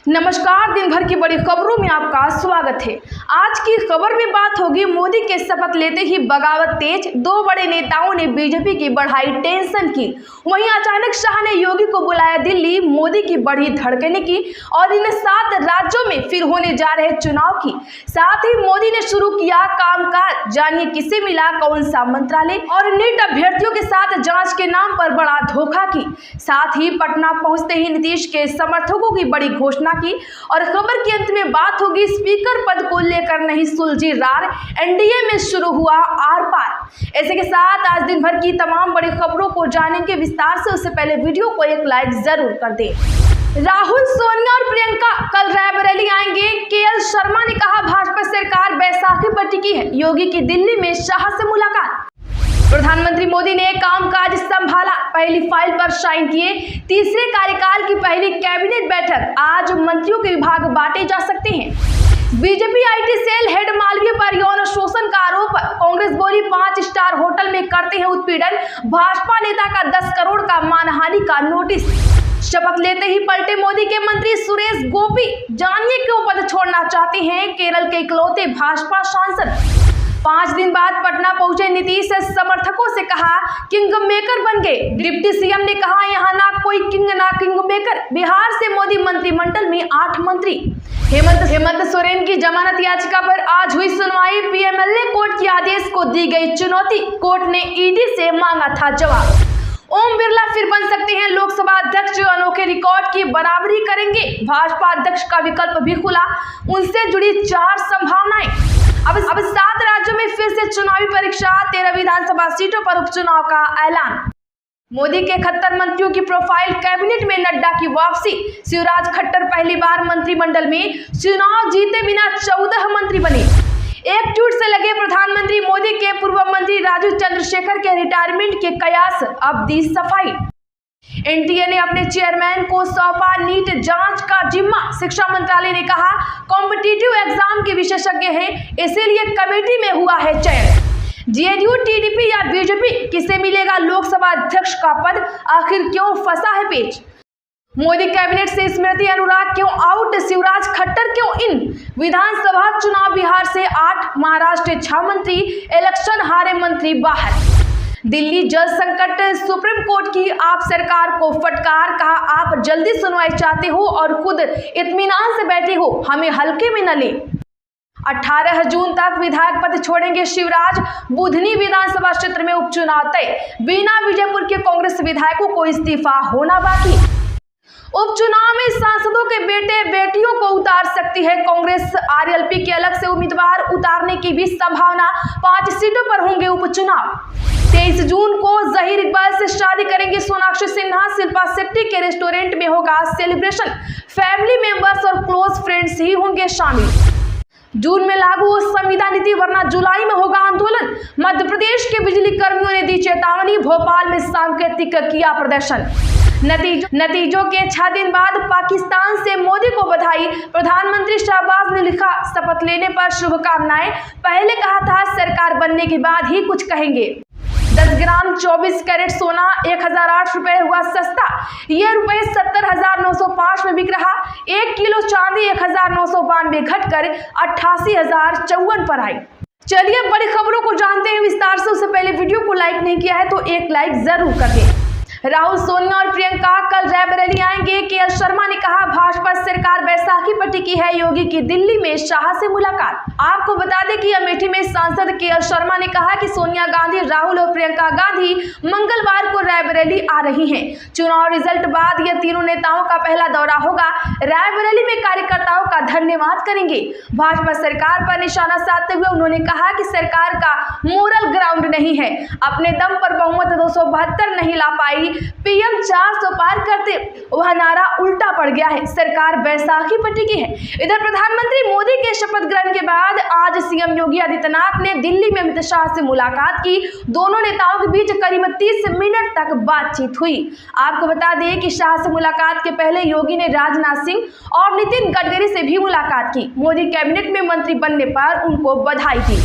नमस्कार। दिन भर की बड़ी खबरों में आपका स्वागत है। आज की खबर में बात होगी मोदी के शपथ लेते ही बगावत तेज, दो बड़े नेताओं ने बीजेपी की बढ़ाई टेंशन की। वहीं अचानक शाह ने योगी को बुलाया दिल्ली, मोदी की बढ़ी धड़कने की और इन 7 राज्यों में फिर होने जा रहे चुनाव की। साथ ही मोदी ने शुरू किया कामकाज, जानिए किसे मिला कौन सा मंत्रालय और नीट अभ्यर्थियों के साथ जांच के नाम पर बड़ा धोखा की। साथ ही पटना पहुंचते ही नीतीश के समर्थकों की बड़ी घोषणा की और खबर के अंत में बात होगी स्पीकर पद को लेकर नहीं सुलझी रार, एनडीए में शुरू हुआ आर पार। ऐसे के साथ आज दिन भर की तमाम बड़ी खबरों को जानेंगे विस्तार से। उससे पहले वीडियो को एक लाइक जरूर कर दें। राहुल, सोनिया और प्रियंका कल रायबरेली आएंगे। केएल शर्मा ने कहा भाजपा सरकार बैसाखी पर टिकी है, योगी की दिल्ली में शाह से मुलाकात। प्रधानमंत्री मोदी ने कामकाज संभाला, पहली फाइल पर साइन किए। तीसरे कार्यकाल की पहली कैबिनेट बैठक, आज मंत्रियों के विभाग बांटे जा सकते हैं। BJP IT cell head Malviya पर यौन शोषण का आरोप, कांग्रेस बोली 5 स्टार होटल में करते हैं उत्पीड़न। भाजपा नेता का 10 करोड़ का मानहानि का नोटिस। शपथ लेते ही पलटे मोदी के मंत्री सुरेश गोपी, जानिए क्यों पद छोड़ना चाहते हैं केरल के इकलौते भाजपा सांसद। 5 दिन बाद पटना पहुंचे नीतीश, समर्थकों से कहा किंग मेकर बन गए। डिप्टी सीएम ने कहा यहाँ ना कोई किंग ना किंग मेकर। बिहार से मोदी मंत्रिमंडल में 8 मंत्री। हेमंत सोरेन की जमानत याचिका पर आज हुई सुनवाई। पीएमएलए कोर्ट के आदेश को दी गई चुनौती, कोर्ट ने ईडी से मांगा था जवाब। ओम बिरला फिर बन सकते हैं लोकसभा अध्यक्ष, अनोखे रिकॉर्ड की बराबरी करेंगे। भाजपा अध्यक्ष का विकल्प भी खुला, उनसे जुड़ी 4 संभावनाएं। अब 7 राज्यों में फिर से चुनावी परीक्षा, 13 विधानसभा सीटों पर उपचुनाव का ऐलान। मोदी के 71 मंत्रियों की प्रोफाइल, कैबिनेट में नड्डा की वापसी। शिवराज खट्टर पहली बार मंत्रिमंडल में, चुनाव जीते बिना 14 मंत्री बने। एक ट्वीट से लगे प्रधानमंत्री मोदी के पूर्व मंत्री राजू चंद्रशेखर के रिटायरमेंट के कयास, अब दी सफाई। एनटीए ने अपने चेयरमैन को सौंपा नीट जांच का जिम्मा। शिक्षा मंत्रालय ने कहा कॉम्पिटिटिव एग्जाम के विशेषज्ञ हैं, इसीलिए कमेटी में हुआ है चयन। जेडीयू, टीडीपी या बीजेपी, किसे मिलेगा लोकसभा अध्यक्ष का पद, आखिर क्यों फंसा है पेच। मोदी कैबिनेट से स्मृति अनुराग क्यों आउट, शिवराज खट्टर क्यों इन। विधानसभा चुनाव, बिहार से 8, महाराष्ट्र 6 मंत्री, इलेक्शन हारे मंत्री बाहर। दिल्ली जल संकट, सुप्रीम कोर्ट की आप सरकार को फटकार, कहा आप जल्दी सुनवाई चाहते हो और खुद इत्मीनान से बैठे हो, हमें हल्के में न ले। 18 जून तक विधायक पद छोड़ेंगे शिवराज, बुधनी विधानसभा क्षेत्र में उपचुनाव तय। बीना विजयपुर के कांग्रेस विधायकों को इस्तीफा होना बाकी। उपचुनाव में सांसदों के बेटे बेटियों को उतार सकती है कांग्रेस, आरएलपी के अलग से उम्मीदवार उतारने की भी संभावना। 5 सीटों पर होंगे उपचुनाव। 23 जून को जहीर इकबाल से शादी करेंगी सोनाक्षी सिन्हा, शिल्पा शेट्टी के रेस्टोरेंट में होगा सेलिब्रेशन। फैमिली मेंबर्स और क्लोज फ्रेंड्स ही होंगे शामिल। जून में लागू हो संविदा नीति, वरना जुलाई में होगा आंदोलन। मध्य प्रदेश के बिजली कर्मियों ने दी चेतावनी, भोपाल में सांकेतिक किया प्रदर्शन। नतीजों के 6 दिन बाद पाकिस्तान से मोदी को बधाई। प्रधानमंत्री शहबाज ने लिखा शपथ लेने पर शुभकामनाएं, पहले कहा था सरकार बनने के बाद ही कुछ कहेंगे। 10 ग्राम 24 कैरेट सोना 1008 रुपए हुआ सस्ता, ये रुपए 70,905 में बिक रहा। 1 किलो चांदी 1992 घटकर 88,054 पर आई। चलिए बड़ी खबरों को जानते हैं विस्तार से। उससे पहले वीडियो को लाइक नहीं किया है तो एक लाइक जरूर कर दें। राहुल, सोनिया और प्रियंका कल रायबरेली आएंगे। केएल शर्मा ने कहा भाजपा सरकार बैसाखी पर टिकी है, योगी की दिल्ली में शाह से मुलाकात। आपको बता दें कि अमेठी में सांसद केएल शर्मा ने कहा कि सोनिया गांधी, राहुल और प्रियंका गांधी मंगलवार को रायबरेली आ रही हैं। चुनाव रिजल्ट बाद यह तीनों नेताओं का पहला दौरा होगा। रायबरेली में कार्यकर्ताओं का धन्यवाद करेंगे। भाजपा सरकार पर निशाना साधते हुए उन्होंने कहा कि सरकार का मोरल ग्राउंड नहीं है, अपने दम पर बहुमत 272 नहीं ला पाई। पीएम 400 पार करते, वह नारा उल्टा पड़ गया है, सरकार बैसाखी पर टिकी है। इधर प्रधानमंत्री मोदी के शपथ ग्रहण के बाद आज सीएम योगी आदित्यनाथ ने दिल्ली में अमित शाह से मुलाकात की। दोनों नेताओं के बीच करीब 30 मिनट तक बातचीत हुई। आपको बता दें कि शाह से मुलाकात के पहले योगी ने राजनाथ सिंह और नितिन गडकरी से भी मुलाकात की। मोदी कैबिनेट में मंत्री बनने पर उनको बधाई दी।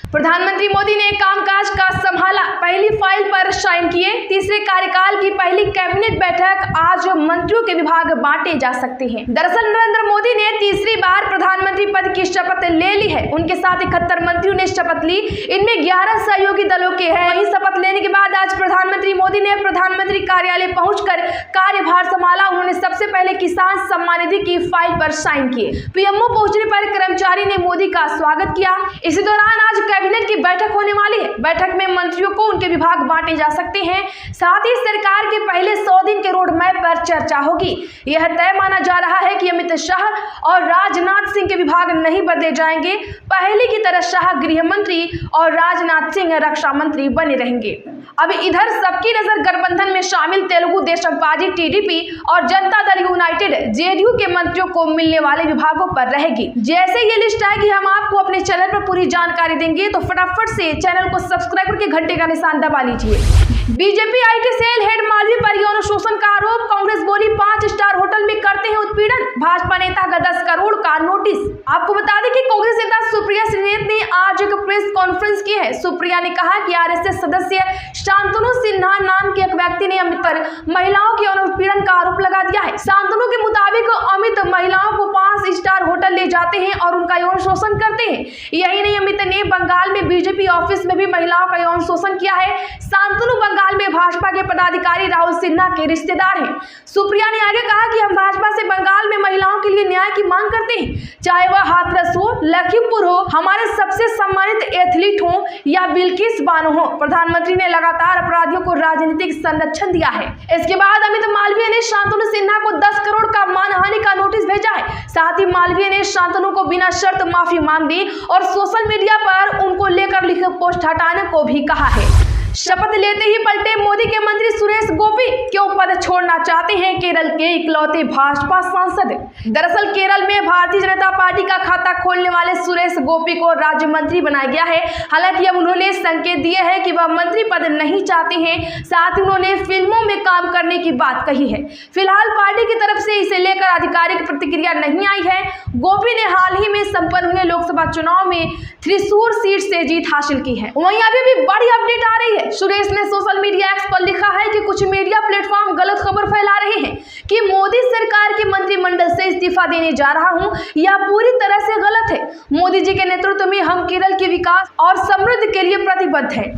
प्रधानमंत्री मोदी ने कामकाज का संभाला, पहली फाइल पर साइन किए। तीसरे कार्यकाल की पहली कैबिनेट बैठक, आज मंत्रियों के विभाग बांटे जा सकते हैं। दरअसल नरेंद्र मोदी ने तीसरी बार प्रधानमंत्री पद की शपथ ले ली है। उनके साथ 71 मंत्रियों ने शपथ ली, इनमें 11 सहयोगी दलों के हैं। वहीं शपथ लेने के बाद आज प्रधानमंत्री मोदी ने प्रधानमंत्री कार्यालय पहुंचकर कार्यभार संभाला। उन्होंने सबसे पहले किसान सम्मान निधि की फाइल पर साइन किए। पीएमओ पहुंचने पर कर्मचारी ने मोदी का स्वागत किया। इसी दौरान आज कैबिनेट की बैठक होने वाली है। बैठक में मंत्रियों को उनके विभाग बांटे जा सकते हैं। साथ ही सरकार के पहले 100 दिन के रोड मैप पर चर्चा होगी। यह तय माना जा रहा है कि अमित शाह और राजनाथ सिंह के विभाग नहीं बदले जाएंगे। पहले की तरह शाह गृह मंत्री और राजनाथ सिंह रक्षा मंत्री बने रहेंगे। अब इधर सबकी नजर गठबंधन में शामिल तेलुगु देशम पार्टी टीडीपी और जनता दल यूनाइटेड जेडीयू के मंत्रियों को मिलने वाले विभागों पर रहेगी। जैसे ये लिस्ट आएगी हम आपको अपने चैनल पर पूरी जानकारी देंगे, तो फटाफट से चैनल को सब्सक्राइब करके घंटे का निशान दबा लीजिए। BJP IT cell head Malviya पर यौन शोषण का आरोप, कांग्रेस बोली 5 स्टार होटल में करते हैं उत्पीड़न, भाजपा नेता का 10 करोड़ का नोटिस। आपको बता दें कि कांग्रेस नेता सुप्रिया श्रीनेत ने आज एक प्रेस कॉन्फ्रेंस की है। सुप्रिया ने कहा कि आरएसएस सदस्य शांतनु सिन्हा नाम के एक व्यक्ति ने अमित पर महिलाओं के यौन उत्पीड़न का आरोप लगा दिया है। शांतनु के मुताबिक अमित महिलाओं को 5 स्टार होटल ले जाते हैं और उनका यौन शोषण करते हैं। यही नहीं, अमित ने बंगाल में बीजेपी ऑफिस में भी महिलाओं का यौन शोषण किया है। शांतनु बंगाल में भाजपा के पदाधिकारी राहुल सिन्हा के रिश्तेदार हैं। सुप्रिया ने आगे कहा कि हम भाजपा से बंगाल में महिलाओं के लिए न्याय की मांग करते हैं, चाहे वह हाथरस हो, लखीमपुर हो, हमारे सबसे सम्मानित एथलीट हो या बिल्किस बानो हो। प्रधानमंत्री ने लगातार अपराधियों को राजनीतिक संरक्षण दिया है। इसके बाद अमित मालवीय ने शांतनु सिन्हा को 10 करोड़ का मानहानि का नोटिस भेजा है। साथ ही मालवीय ने शांतनु को बिना शर्त माफी मांग दी और सोशल मीडिया पर उनको लेकर लिखे पोस्ट हटाने को भी कहा है। शपथ लेते ही पलटे मोदी के मंत्री सुरेश गोपी, क्यों पद छोड़ना चाहते हैं केरल के इकलौते भाजपा सांसद। दरअसल केरल में भारतीय जनता पार्टी का खाता खोलने वाले सुरेश गोपी को राज्य मंत्री बनाया गया है। हालांकि अब उन्होंने संकेत दिए हैं कि वह मंत्री पद नहीं चाहते हैं। साथ ही उन्होंने फिल्मों में काम करने की बात कही है। फिलहाल पार्टी की तरफ से इसे लेकर आधिकारिक प्रतिक्रिया नहीं आई है। गोपी ने हाल ही में संपन्न हुए लोकसभा चुनाव में त्रिशूर सीट से जीत हासिल की है। वहीं अभी भी बड़ी अपडेट आ रही है। सुरेश ने सोशल मीडिया एक्स पर लिखा है कि कुछ मीडिया प्लेटफॉर्म गलत खबर फैला रहे हैं कि मोदी सरकार के मंत्रिमंडल से इस्तीफा देने जा रहा हूं। यह पूरी तरह से गलत है। मोदी जी के नेतृत्व में हम केरल के विकास और समृद्धि के लिए प्रतिबद्ध हैं।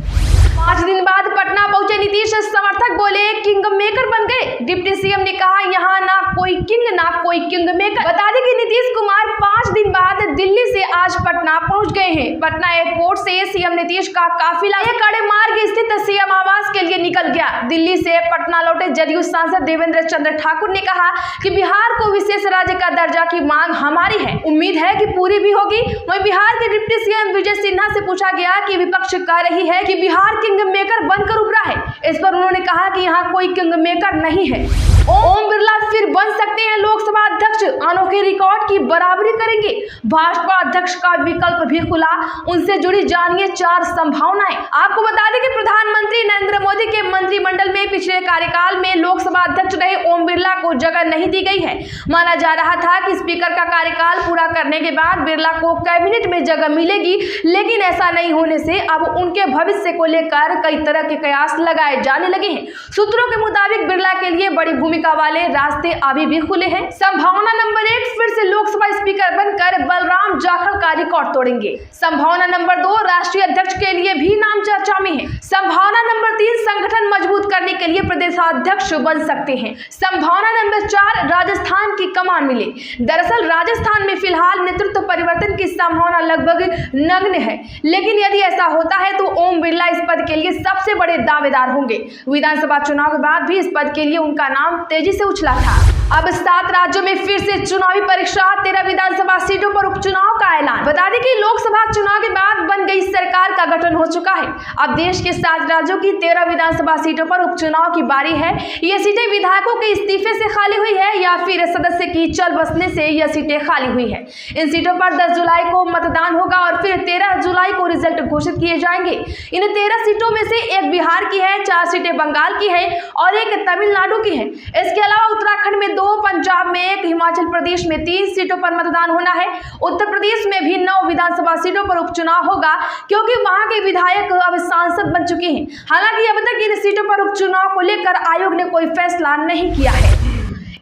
5 दिन बाद पटना पहुंचे नीतीश, समर्थक बोले किंग मेकर बन गए। डिप्टी सीएम ने कहा यहाँ ना कोई किंग ना कोई किंग मेकर। बता दें कि नीतीश कुमार 5 दिन बाद दिल्ली से आज पटना पहुंच गए हैं। पटना एयरपोर्ट से सीएम नीतीश का काफिला कड़े मार्ग स्थित सीएम आवास के लिए निकल गया। दिल्ली से पटना लौटे जदयू सांसद देवेंद्र चंद्र ठाकुर ने कहा कि बिहार को विशेष राज्य का दर्जा की मांग हमारी है, उम्मीद है कि पूरी भी होगी। वहीं बिहार के डिप्टी सीएम विजय सिन्हा से पूछा गया कि विपक्ष कह रही है कि बिहार किंग मेकर बनकर उभरा है। इस पर उन्होंने कहा कि यहाँ कोई किंग मेकर नहीं है। ओम बिरला फिर बन सकते हैं लोकसभा अध्यक्ष, अनोखे रिकॉर्ड की बराबरी करेंगे। भाजपा अध्यक्ष का विकल्प भी खुला, उनसे जुड़ी जानिए 4 संभावनाएं। आपको बता दें कि प्रधानमंत्री नरेंद्र मोदी के मंत्रिमंडल में पिछले कार्यकाल में लोकसभा अध्यक्ष रहे ओम बिरला को जगह नहीं दी गई है। माना जा रहा था कि स्पीकर का कार्यकाल पूरा करने के बाद बिरला को कैबिनेट में जगह मिलेगी, लेकिन ऐसा नहीं होने से अब उनके भविष्य को लेकर कई तरह के कयास लगाए जाने लगे हैं। सूत्रों के मुताबिक बिरला के लिए बड़ी भूमिका वाले रास्ते अभी भी खुले हैं। संभावना नंबर 1, फिर से लोकसभा स्पीकर बनकर बलराम जाखड़ का रिकॉर्ड तोड़ेंगे। संभावना नंबर 2, राष्ट्रीय अध्यक्ष के लिए भी नाम चर्चा में है। संभावना नंबर 3, संगठन मजबूत करने के लिए प्रदेशाध्यक्ष बन सकते हैं। संभावना नंबर 4, राजस्थान की कमान मिले। दरअसल राजस्थान में फिलहाल नेतृत्व परिवर्तन की संभावना लगभग नगण्य है, लेकिन यदि ऐसा होता है तो ओम बिरला इस पद के लिए सबसे बड़े दावेदार होंगे। विधानसभा चुनाव के बाद भी इस पद के लिए उनका नाम तेजी से उछला था। अब 7 राज्यों में फिर से चुनावी परीक्षा, 13 विधानसभा सीटों पर उपचुनाव का ऐलान। बता दें कि लोकसभा चुनाव के बाद बन गई सरकार का गठन हो चुका है। अब देश के 7 राज्यों की 13 विधानसभा सीटों पर उपचुनाव की बारी है। ये सीटें विधायकों के इस्तीफे से खाली हुई है या फिर सदस्य की चल बसने से यह सीटें खाली हुई है। इन सीटों पर 10 जुलाई को मतदान होगा और फिर 13 जुलाई को रिजल्ट घोषित किए जाएंगे। इन 13 सीटों में से एक बिहार की है, 4 सीटें बंगाल की है और एक तमिलनाडु की है। इसके अलावा उत्तराखंड में 2, पंजाब में 1, हिमाचल प्रदेश में 3 सीटों पर मतदान होना है। उत्तर प्रदेश में भी 9 विधानसभा सीटों पर उपचुनाव होगा, क्योंकि वहां के विधायक अब सांसद बन चुके हैं। हालांकि अब तक इन सीटों पर उपचुनाव को लेकर आयोग ने कोई फैसला नहीं किया है।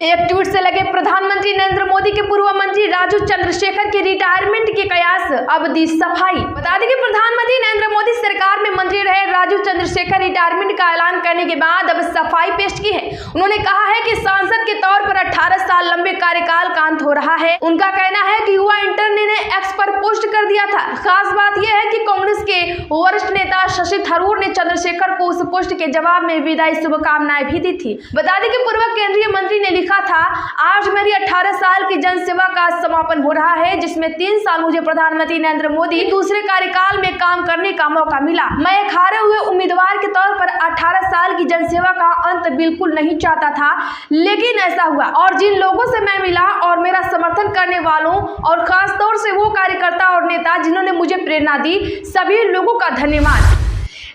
एक ट्वीट से लगे प्रधानमंत्री नरेंद्र मोदी के पूर्व मंत्री राजू चंद्रशेखर के रिटायरमेंट के कयास, अब दी सफाई। बता दें कि प्रधानमंत्री नरेंद्र मोदी सरकार में मंत्री रहे राजू चंद्रशेखर रिटायरमेंट का ऐलान करने के बाद अब सफाई पेश की है। उन्होंने कहा है कि सांसद के तौर पर 18 साल लंबे कार्यकाल का अंत हो रहा है। उनका कहना है कि युवा इंटर्न ने एक्स पर पोस्ट कर दिया था। खास बात यह है कि कांग्रेस के वरिष्ठ नेता शशि थरूर ने चंद्रशेखर को उस पोस्ट के जवाब में विदाई शुभकामनाएं भी दी थी। बता दें कि पूर्व केंद्रीय मंत्री ने लिखा था, आज मेरी 18 साल की जनसेवा का समापन हो रहा है, जिसमें 3 साल मुझे प्रधानमंत्री नरेंद्र मोदी दूसरे कार्यकाल में काम करने का मौका मिला। मैं एक हारे हुए उम्मीदवार के तौर पर 18 साल की जनसेवा का अंत बिल्कुल नहीं चाहता था, लेकिन ऐसा हुआ। और जिन लोगों से मैं मिला और मेरा समर्थन करने वालों और खास तौर से वो कार्यकर्ता और नेता जिन्होंने मुझे प्रेरणा दी, सभी लोगों का धन्यवाद।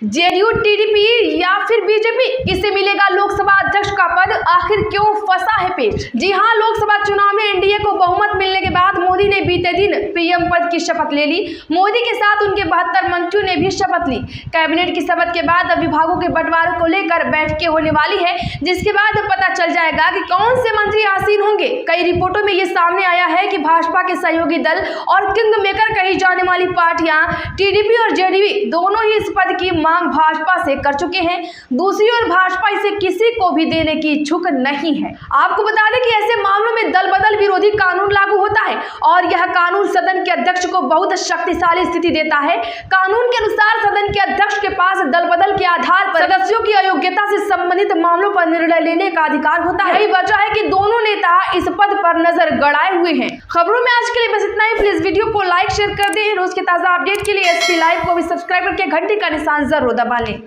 जेडीयू, टीडीपी या फिर बीजेपी, किसे मिलेगा लोकसभा अध्यक्ष का पद? आखिर क्यों फंसा है पेच? जी हां, लोकसभा चुनाव में एनडीए को बहुमत मिलने के बाद मोदी ने बीते दिन पीएम पद की शपथ ले ली। मोदी के साथ उनके 72 मंत्रियों ने भी शपथ ली। कैबिनेट की शपथ के बाद अब विभागों के बंटवारे को लेकर बैठकें होने वाली है, जिसके बाद पता चल जाएगा कि कौन से मंत्री आसीन होंगे। कई रिपोर्टों में ये सामने आया है कि भाजपा के सहयोगी दल और किंग मेकर कही जाने वाली पार्टियां टीडीपी और जेडीयू दोनों ही इस पद की मांग भाजपा से कर चुके हैं। दूसरी ओर भाजपा इसे किसी को भी देने की इच्छुक नहीं है। आपको बता दें कि ऐसे मामलों में दल बदल विरोधी कानून लागू होता है और यह कानून सदन के अध्यक्ष को बहुत शक्तिशाली स्थिति देता है। कानून के अनुसार सदन के अध्यक्ष के पास दल बदल के आधार पर सदस्यों की अयोग्यता से संबंधित मामलों पर निर्णय लेने का अधिकार होता है। यही वजह है कि दोनों नेता इस पद पर नजर गड़ाए हुए हैं। खबरों में आज के लिए बस इतना ही। प्लीज वीडियो को लाइक शेयर कर दें। रोज के ताजा अपडेट के लिए एसपी लाइव को भी सब्सक्राइब करके घंटी का निशान जरूर दबा लें।